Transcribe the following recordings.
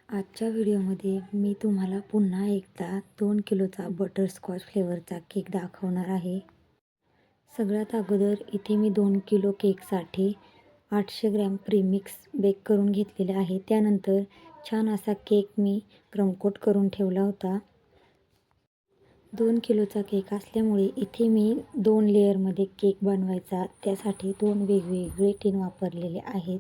आजच्या व्हिडिओमध्ये मी तुम्हाला पुन्हा एकदा 2 किलोचा बटरस्कॉच फ्लेवरचा केक दाखवणार आहे. सगळ्यात अगोदर इथे मी 2 किलो केकसाठी 800 ग्रॅम प्रीमिक्स बेक करून घेतलेले आहे. त्यानंतर छान असा केक मी क्रमकोट करून ठेवला होता. 2 किलोचा केक असल्यामुळे इथे मी 2 लेयरमध्ये केक बनवायचा, त्यासाठी 2 वेगवेगळे टीन वापरलेले आहेत.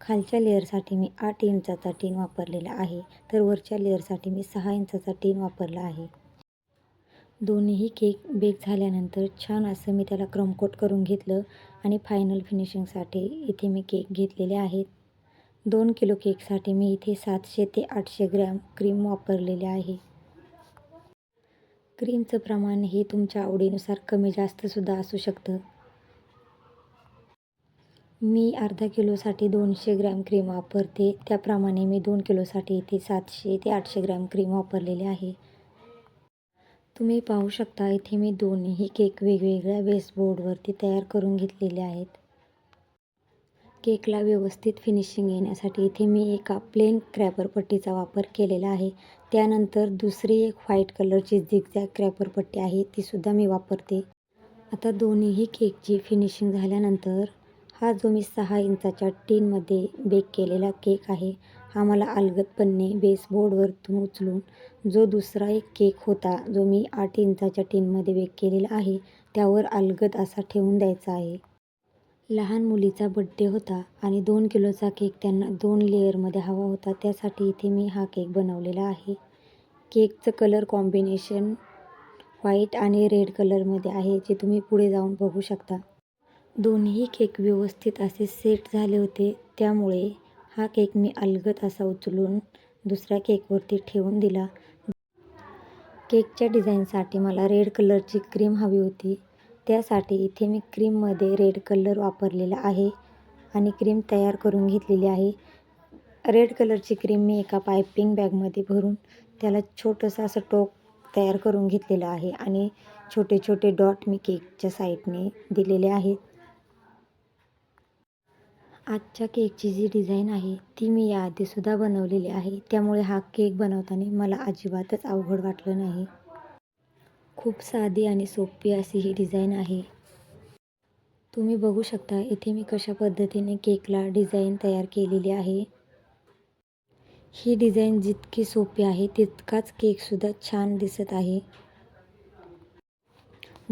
खालच्या लेअरसाठी मी 8 इंचाचा टीन वापरलेला आहे, तर वरच्या लेअरसाठी मी 6 इंचाचा टीन वापरला आहे. दोन्हीही केक बेक झाल्यानंतर छान असं मी त्याला क्रमकोट करून घेतलं आणि फायनल फिनिशिंगसाठी इथे मी केक घेतलेले आहेत. 2 किलो केकसाठी मी इथे 700 ते 800 ग्रॅम क्रीम वापरलेले आहे. क्रीमचं प्रमाण हे तुमच्या आवडीनुसार कमी जास्तसुद्धा असू शकतं. मी अर्धा किलोसाठी 200 ग्रॅम क्रीम वापरते, त्याप्रमाणे मी 2 किलोसाठी इथे 700 ते 800 ग्रॅम क्रीम वापरलेले आहे. तुम्ही पाहू शकता इथे मी दोन्ही केक वेगवेगळ्या बेसबोर्डवरती तयार करून घेतलेले आहेत. केकला व्यवस्थित फिनिशिंग येण्यासाठी इथे मी एका प्लेन क्रॅपर पट्टीचा वापर केलेला आहे. त्यानंतर दुसरी एक व्हाईट कलरची झिगझॅग क्रॅपर पट्टी आहे, तीसुद्धा मी वापरते. आता दोन्हीही केकची फिनिशिंग झाल्यानंतर हा जो मी 6 इंचाच्या टीनमध्ये बेक केलेला केक आहे, हा मला अलगदपणे बेसबोर्डवरतून उचलून जो दुसरा एक केक होता, जो मी 8 इंचाच्या टीनमध्ये बेक केलेला आहे, त्यावर अलगद असा ठेवून द्यायचा आहे. लहान मुलीचा बड्डे होता आणि 2 किलोचा केक त्यांना 2 लेयरमध्ये हवा होता, त्यासाठी इथे मी हा केक बनवलेला आहे. केकचं कलर कॉम्बिनेशन व्हाईट आणि रेड कलरमध्ये आहे, जे तुम्ही पुढे जाऊन बघू शकता. दोन्ही केक व्यवस्थित असे सेट झाले होते, त्यामुळे हा केक मी अलगद असा उचलून दुसऱ्या केकवरती ठेवून दिला. केकच्या डिझाईनसाठी मला रेड कलरची क्रीम हवी होती, त्यासाठी इथे मी क्रीममध्ये रेड कलर वापरलेला आहे आणि क्रीम तयार करून घेतलेली आहे. रेड कलरची क्रीम मी एका पायपिंग बॅगमध्ये भरून त्याला छोटंसं असं टोक तयार करून घेतलेलं आहे आणि छोटे छोटे डॉट मी केकच्या साईडने दिलेले आहेत. आजच्या केकची जी डिझाईन आहे ती मी याआधीसुद्धा बनवलेली आहे, त्यामुळे हा केक बनवताना मला अजिबातच अवघड वाटलं नाही. खूप साधी आणि सोपी अशी ही डिझाईन आहे. तुम्ही बघू शकता इथे मी कशा पद्धतीने केकला डिझाईन तयार केलेली आहे. ही डिझाईन जितकी सोपी आहे तितकाच केकसुद्धा छान दिसत आहे.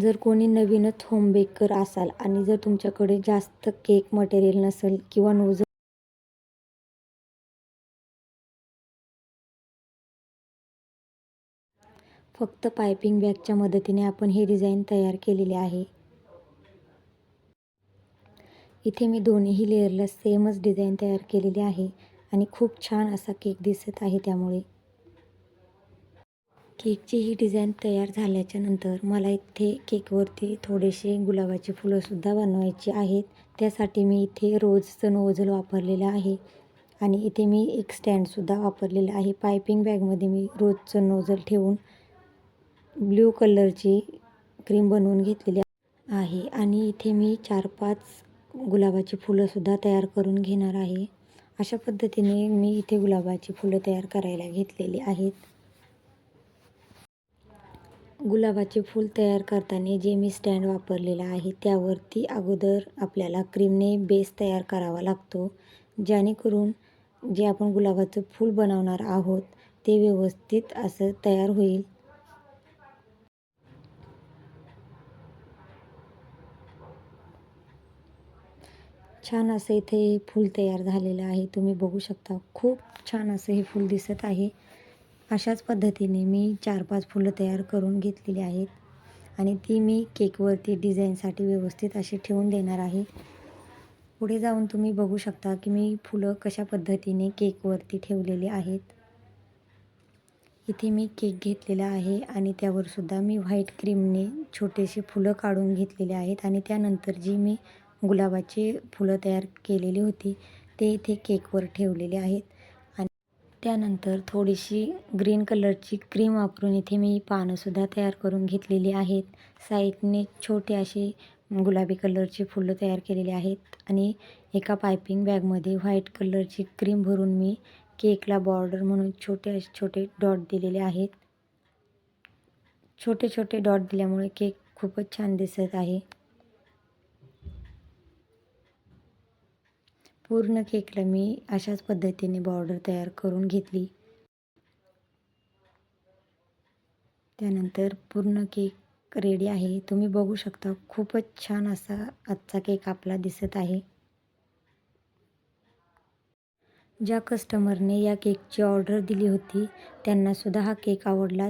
जर कोणी नवीनच होम बेकर असाल आणि जर तुमच्याकडे जास्त केक मटेरियल नसेल किंवा नोझल फक्त पायपिंग बॅगच्या मदतीने आपण ही डिझाईन तयार केलेली आहे. इथे मी दोन्ही लेअरला सेमच डिझाईन तयार केलेली आहे आणि खूप छान असा केक दिसत आहे. त्यामुळे केकची ही डिझाईन तयार झाल्याच्या नंतर मला इथे केकवरती थोडेसे गुलाबाची फुलंसुद्धा बनवायची आहेत. त्यासाठी मी इथे रोजचं नोझल वापरलेलं आहे आणि इथे मी एक स्टँडसुद्धा वापरलेलं आहे. पायपिंग बॅगमध्ये मी रोजचं नोझल ठेवून ब्ल्यू कलरची क्रीम बनवून घेतलेली आहे आणि इथे मी 4-5 गुलाबाची फुलंसुद्धा तयार करून घेणार आहे. अशा पद्धतीने मी इथे गुलाबाची फुलं तयार करायला घेतलेली आहेत. गुलाबाचे फूल तयार करताना जे मी स्टँड वापरलेला आहे त्यावरती अगोदर आपल्याला क्रीमने बेस तयार करावा लागतो, जेणेकरून जे आपण गुलाबाचं फूल बनवणार आहोत ते व्यवस्थित असं तयार होईल. छान असं इथे फूल तयार झालेलं आहे, तुम्ही बघू शकता. खूप छान असं हे फूल दिसत आहे. अशाच पद्धतीने मी 4-5 फुलं तयार करून घेतलेली आहेत आणि ती मी केकवरती डिझाईनसाठी व्यवस्थित अशी ठेवून देणार आहे. पुढे जाऊन तुम्ही बघू शकता की मी फुलं कशा पद्धतीने केकवरती ठेवलेली आहेत. इथे मी केक घेतलेला आहे आणि त्यावरसुद्धा मी व्हाईट क्रीमने छोटेसे फुलं काढून घेतलेले आहेत आणि त्यानंतर जी मी गुलाबाची फुलं तयार केलेली होती ते इथे केकवर ठेवलेले आहेत. त्यानंतर थोडीशी ग्रीन कलरची क्रीम वापरून इथे मी पानंसुद्धा तयार करून घेतलेली आहेत. साईडने छोटे असे गुलाबी कलरची फुलं तयार केलेली आहेत आणि एका पायपिंग बॅगमध्ये व्हाईट कलरची क्रीम भरून मी केकला बॉर्डर म्हणून छोटे छोटे डॉट दिलेले आहेत. छोटे छोटे डॉट दिल्यामुळे केक खूपच छान दिसत आहे. पूर्ण केकला मी अशाच पद्धतीने बॉर्डर तयार करून घेतली. त्यानंतर पूर्ण केक रेडी आहे. तुम्ही बघू शकता खूपच छान असा आजचा केक आपला दिसत आहे. ज्या कस्टमरने या केकची ऑर्डर दिली होती त्यांनासुद्धा हा केक आवडला.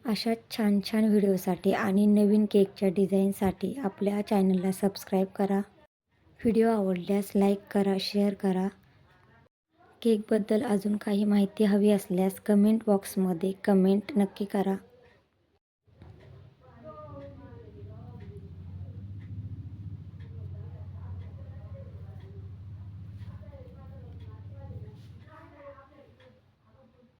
अशा छान छान व्हिडिओसाठी आणि नवीन केकच्या डिझाईनसाठी आपल्या चॅनलला सबस्क्राईब करा. व्हिडिओ आवडल्यास लाईक करा, शेअर करा. केकबद्दल अजून काही माहिती हवी असल्यास कमेंट बॉक्समध्ये कमेंट नक्की करा.